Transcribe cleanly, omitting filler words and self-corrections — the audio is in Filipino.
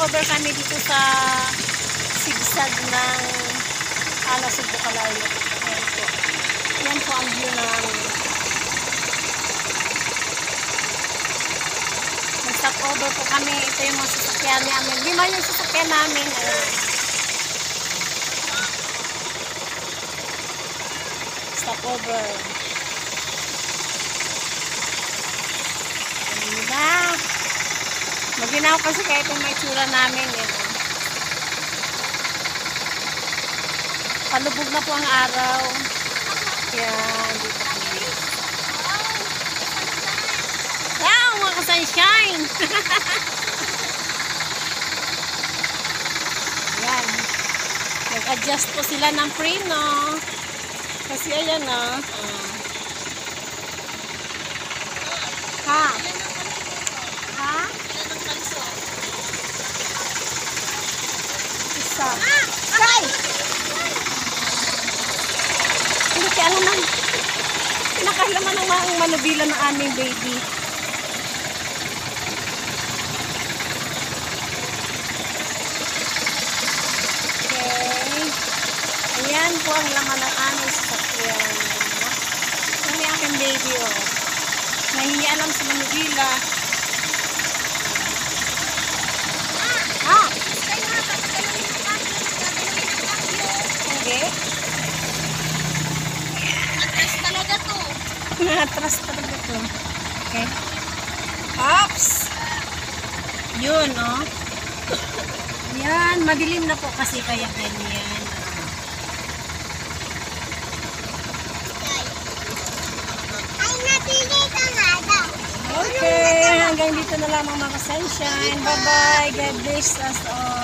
stopover kami dito sa sigsag ng Subo Kalayo. Ayan po. Yan po ang view namin. Nag-stopover po kami. Ito yung mga sasakyan namin. 5 yung sasakyan namin. Ayan. Stopover. Diba? Maginaw kasi kaya itong may tsura namin. Yan. Palubog na po ang araw. Yan. Dito kami. Wow! Mga sunshine! Yan. Nag-adjust po sila ng preno. Kasi ayan na. Ha? Ha? Isa. Say! Hindi kaya alam ng nakailaman ng mga manubila ng aming baby. Okay. Ayan po ang laman ng aming sasakyan. Yung may aking baby, oh. Nahingi alam sa manubila. Okay. Atras talaga to. Atras talaga to. Okay. Ops! Yun, oh. Yan, madilim na po kasi kaya ganyan. Okay, hanggang dito na lamang mga sunshine. Bye-bye. God bless us all.